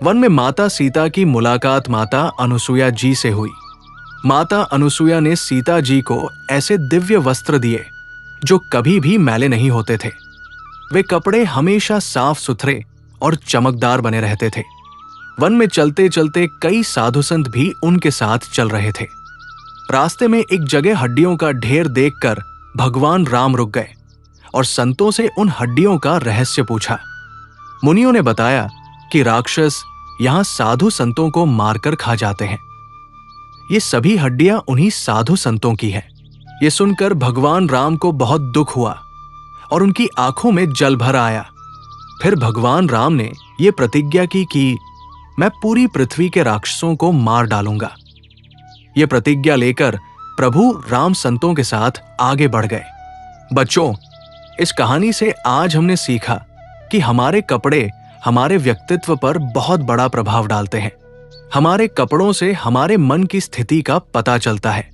One में माता सीता की मुलाकात माता अनुसुया जी से हुई। माता अनुसुया ने सीता जी को ऐसे दिव्य वस्त्र दिए जो कभी भी मैले नहीं होते थे। वे कपड़े हमेशा साफ सुथरे और चमकदार बने रहते थे। वन में चलते चलते कई साधु संत भी उनके साथ चल रहे थे। रास्ते में एक जगह हड्डियों का ढेर देखकर भगवान राम रुक गए और संतों से उन हड्डियों का रहस्य पूछा। मुनियों ने बताया कि राक्षस यहां साधु संतों को मारकर खा जाते हैं। ये सभी हड्डियां उन्हीं साधु संतों की हैं। ये सुनकर भगवान राम को बहुत दुख हुआ और उनकी आंखों में जल भर आया। फिर भगवान राम ने यह प्रतिज्ञा की कि मैं पूरी पृथ्वी के राक्षसों को मार डालूंगा। ये प्रतिज्ञा लेकर प्रभु राम संतों के साथ आगे बढ़ गए। बच्चों, इस कहानी से आज हमने सीखा कि हमारे कपड़े हमारे व्यक्तित्व पर बहुत बड़ा प्रभाव डालते हैं। हमारे कपड़ों से हमारे मन की स्थिति का पता चलता है।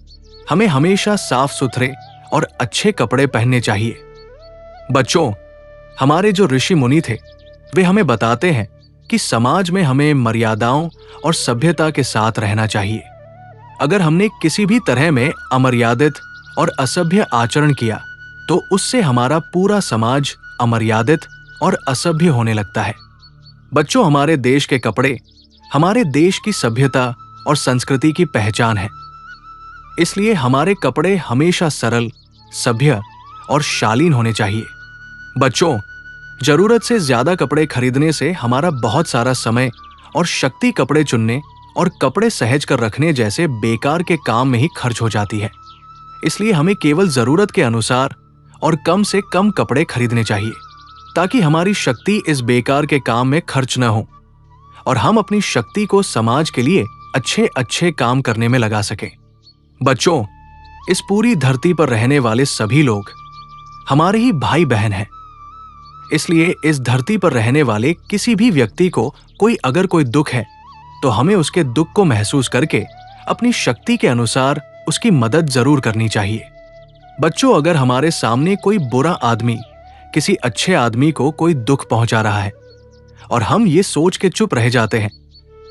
हमें हमेशा साफ सुथरे और अच्छे कपड़े पहनने चाहिए। बच्चों, हमारे जो ऋषि मुनि थे वे हमें बताते हैं कि समाज में हमें मर्यादाओं और सभ्यता के साथ रहना चाहिए। अगर हमने किसी भी तरह में अमर्यादित और असभ्य आचरण किया तो उससे हमारा पूरा समाज अमर्यादित और असभ्य होने लगता है। बच्चों, हमारे देश के कपड़े हमारे देश की सभ्यता और संस्कृति की पहचान है। इसलिए हमारे कपड़े हमेशा सरल, सभ्य और शालीन होने चाहिए। बच्चों, जरूरत से ज्यादा कपड़े खरीदने से हमारा बहुत सारा समय और शक्ति कपड़े चुनने और कपड़े सहेज कर रखने जैसे बेकार के काम में ही खर्च हो जाती है। इसलिए हमें केवल जरूरत के अनुसार और कम से कम कपड़े खरीदने चाहिए ताकि हमारी शक्ति इस बेकार के काम में खर्च न हो और हम अपनी शक्ति को समाज के लिए अच्छे अच्छे काम करने में लगा सकें। बच्चों, इस पूरी धरती पर रहने वाले सभी लोग हमारे ही भाई बहन हैं। इसलिए इस धरती पर रहने वाले किसी भी व्यक्ति को अगर कोई दुख है तो हमें उसके दुख को महसूस करके अपनी शक्ति के अनुसार उसकी मदद जरूर करनी चाहिए। बच्चों, अगर हमारे सामने कोई बुरा आदमी किसी अच्छे आदमी को कोई दुख पहुंचा रहा है और हम ये सोच के चुप रह जाते हैं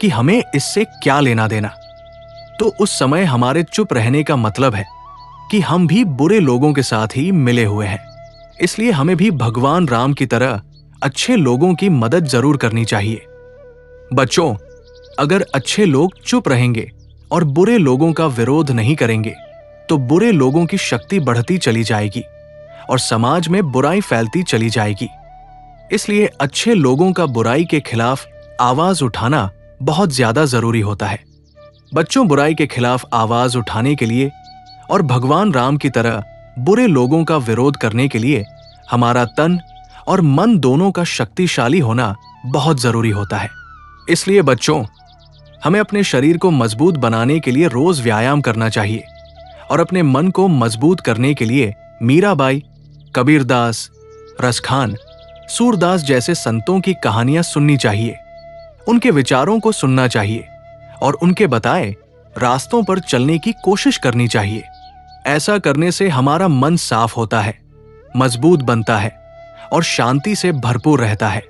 कि हमें इससे क्या लेना देना, तो उस समय हमारे चुप रहने का मतलब है कि हम भी बुरे लोगों के साथ ही मिले हुए हैं। इसलिए हमें भी भगवान राम की तरह अच्छे लोगों की मदद जरूर करनी चाहिए। बच्चों, अगर अच्छे लोग चुप रहेंगे और बुरे लोगों का विरोध नहीं करेंगे तो बुरे लोगों की शक्ति बढ़ती चली जाएगी और समाज में बुराई फैलती चली जाएगी। इसलिए अच्छे लोगों का बुराई के खिलाफ आवाज उठाना बहुत ज्यादा जरूरी होता है। बच्चों, बुराई के खिलाफ आवाज उठाने के लिए और भगवान राम की तरह बुरे लोगों का विरोध करने के लिए हमारा तन और मन दोनों का शक्तिशाली होना बहुत जरूरी होता है। इसलिए बच्चों, हमें अपने शरीर को मजबूत बनाने के लिए रोज व्यायाम करना चाहिए और अपने मन को मजबूत करने के लिए मीराबाई, कबीरदास, रसखान, सूरदास जैसे संतों की कहानियां सुननी चाहिए। उनके विचारों को सुनना चाहिए और उनके बताए रास्तों पर चलने की कोशिश करनी चाहिए। ऐसा करने से हमारा मन साफ होता है, मजबूत बनता है और शांति से भरपूर रहता है।